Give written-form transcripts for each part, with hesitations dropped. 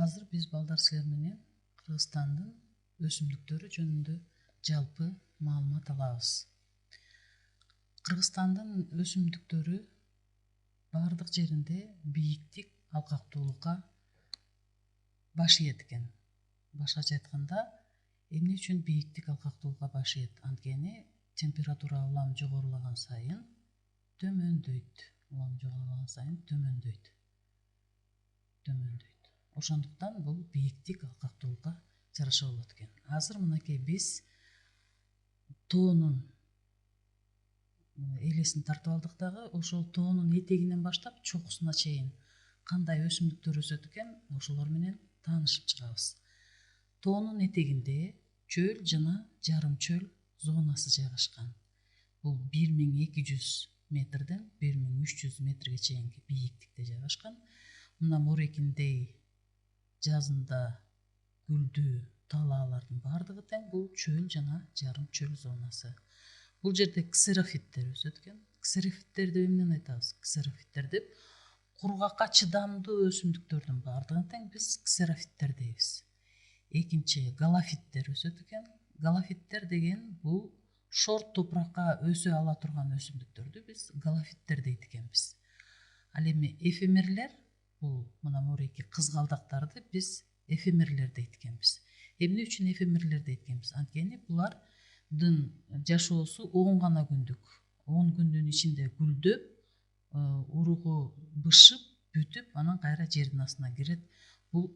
Азыр биз балдар силер менен Кыргызстандын өсүмдүктөрү жөнүндө жалпы маалымат алабыз. Кыргызстандын өсүмдүктөрү бардык жеринде бийиктик, алкактуулукка баш ийет экен. Башкача айтканда, эмне үчүн бийиктик, алкактуулукка баш ийет? Анткени температура улам жогорулаган сайын төмөндөйт. Ошондуктан бул бийиктик, алкактуулукка жараша болот экен. Азыр мынакей биз тоонун элесин тартып алдык дагы, ошол тоонун этегинен баштап чокусуна чейин кандай өсүмдүктөр өсөт экен, ошолор менен таанышып чыгабыз. Тоонун этегинде чөл жана жарым чөл зонасы жайгашкан. Бул 1200 метрден 1300 метрге чейинки бийиктикте жайгашкан. Мына Морекиндей жазында гүлдүү талаалардын бардыгы тең бул чөл жана жарым чөл зонасы. Бул жерде ксерофиттер өсөт экен. Ксерофиттерди эмнен айтабыз? Ксерофиттер деп кургакка чыдамдуу өсүмдүктөрдүн бардыгын тең биз ксерофиттер дейбиз. Экинчи галофиттер өсөт экен. Галофиттер деген бул шор топуракка өсө ала турган өсүмдүктөрдү биз галофиттер дейт экенбиз. Ал эми эфемерлер, бул мына мореки кызгалдактарды биз эфемерлер дейт экенбиз. Эмне үчүн эфемерлер дейт экенбиз? Анткени булардын жашоосу 10 гана күндүк. 10 күндүн ичинде гүлдөп, уругу бышып, бүтүп, анан кайра жердин астына кирет. Бул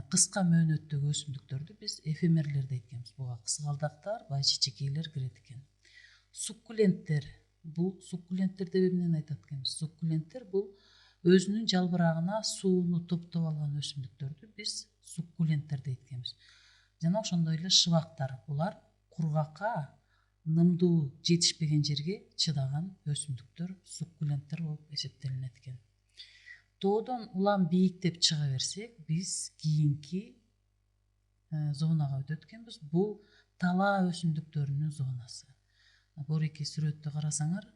кыска мөөнөттөгү өсүмдүктөрдү биз эфемерлер дейт экенбиз. Буга кызгалдактар, байчечекейлер кирет экен. Суккуленттер, бул суккуленттер деп эмнени айтат экенбиз? Суккуленттер бул өзүнүн жалбырагына сууну топтоп алган өсүмдүктөрдү биз суккуленттер дейт экенбиз. Жана ошондой эле шыбактар, булар кургакка, нымдуу жетишпеген жерге чыдаган өсүмдүктөр суккуленттер болуп эсептелинет экен. Тоодон улам бийиктеп чыга берсек, биз кийинки зонага өтөт экенбиз. Бул талаа өсүмдүктөрүнүн зонасы. Бореки сүрөттү карасаңар,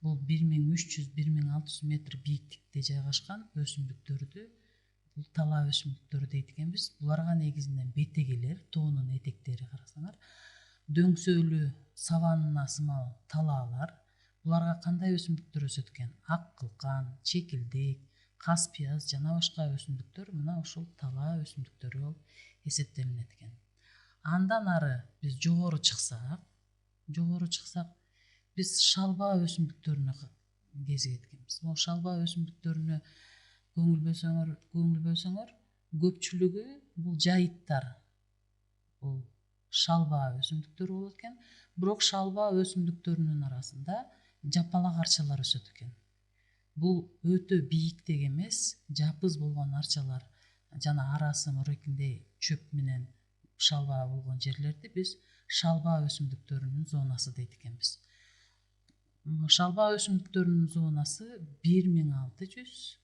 бул 1300-1600 метр бийиктикте жайгашкан өсүмдүктөрдү бул талаа өсүмдүктөрү дейт экенбиз. Буларга негизинен бетегелер, тоонун этектери карасаңар, дөңсөөлүү саванна сымал талаалар. Буларга кандай өсүмдүктөр өсөт экен? Ак кылкан, чекилдек, кас пияз жана башка өсүмдүктөр мына ушул талаа өсүмдүктөрү болуп эсептелинет экен. Андан ары биз жогору чыксак, биз шалба өсүмдүктөрүнө кезигет экенбиз. Могу шалба өсүмдүктөрүнө көңүл бөлсөңөр, көпчүлүгү бул жайыттар. Бул шалба өсүмдүктөрү болот экен. Бирок шалба өсүмдүктөрүнүн арасында жапалак арчалар өсөт экен. Бул өтө бийиктик эмес, жапыз болгон арчалар жана арасы морекиндей чөп менен шалба болгон жерлерди биз шалба өсүмдүктөрүнүн зонасы дейт экенбиз. Шалба өсүмдүктөрүнүн зонасы 1600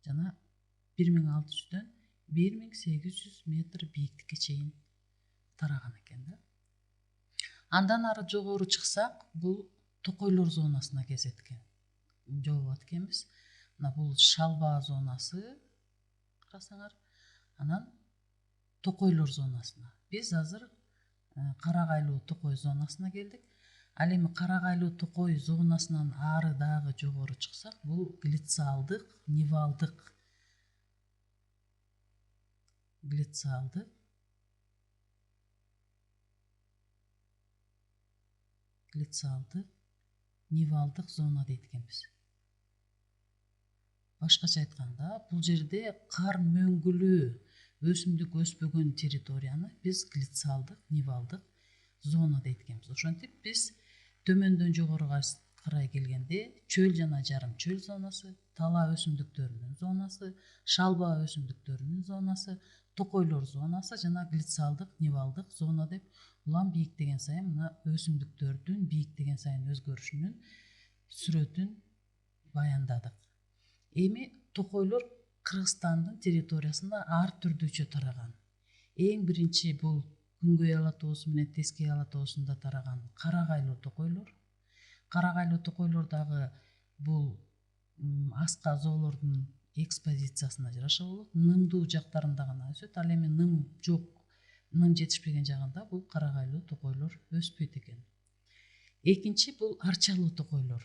жана 1600дөн 1800 метр бийиктикке чейин тараган экен да. Андан ары жогору чыксак, бул токойлор зонасына кезет экен. Жолугат экенбиз. Мына бул шалба зонасы карасаңар, анан токойлор зонасына. Биз азыр карагайлуу токой зонасына келдик. Ал эми карагайлуу токой зонасынан ары дагы жогору чыксак, бул глициалдык, нивалдык нивалдык зона дейт экенбиз. Башкача айтканда, бул жерде кар мөңгүлүү өсүмдүк өспөгөн территорияны биз глициалдык, нивалдык зона дейт экенбиз. Ошентип биз төмөндөн жогоруга карай келгенде чөл жана жарым чөл зонасы, талаа өсүмдүктөрүнүн зонасы, шалба өсүмдүктөрүнүн зонасы, токойлор зонасы жана глициалдык, нивалдык зона деп улам бийиктеген сайын мына өсүмдүктөрдүн бийиктеген сайын өзгөрүшүнүн сүрөтүн баяндадык. Эми токойлор Кыргызстандын территориясында ар түрдүүчө тараган. Эң биринчи бул Күнгөй ала тоосу менен Тескей ала тоосунда тараган карагайлуу токойлор. Карагайлуу токойлор дагы бул аска зоолордун экспозициясына жараша болот. Нымдуу жактарында гана өсөт. Ал эми ным жок, ным жетишпеген жагында бул карагайлуу токойлор өспөйт экен. Экинчи бул арчалуу токойлор.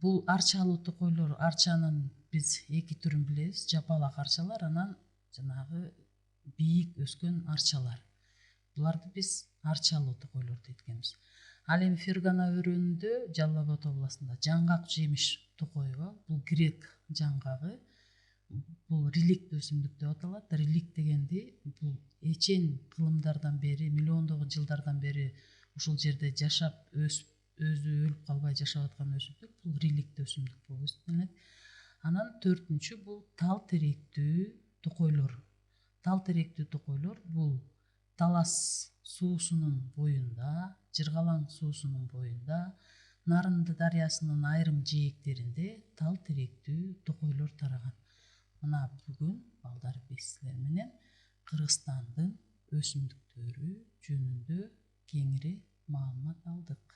Бул арчалуу токойлор, арчанын биз эки түрүн билебиз: жапалак арчалар, анан жанагы бийик өскөн арчалар. Буларды биз арчалуу токойлор дейт экенбиз. Ал эми Фергана өрөөнүндө, Жалал Абад областында жаңгак жемиш токой бар. Бул грек жаңгагы. Бул реликт өсүмдүк деп аталат. Реликт дегенди бул эчен кылымдардан бери, миллиондогон жылдардан бери ушул жерде жашап, өсүп, өзү өлүп калбай жашап аткан өсүмдүк. Бул реликт өсүмдүк болуп эсептелет. Анан төртүнчү бул тал теректүү токойлор. Тал теректүү токойлор бул Талас суусунун боюнда, Жыргалаң суусунун боюнда, Нарынды дарыясынын айрым жээктеринде тал теректүү токойлор тараган. Мына бүгүн балдар биз силер менен Кыргызстандын өсүмдүктөрү жөнүндө кеңири маалымат алдык.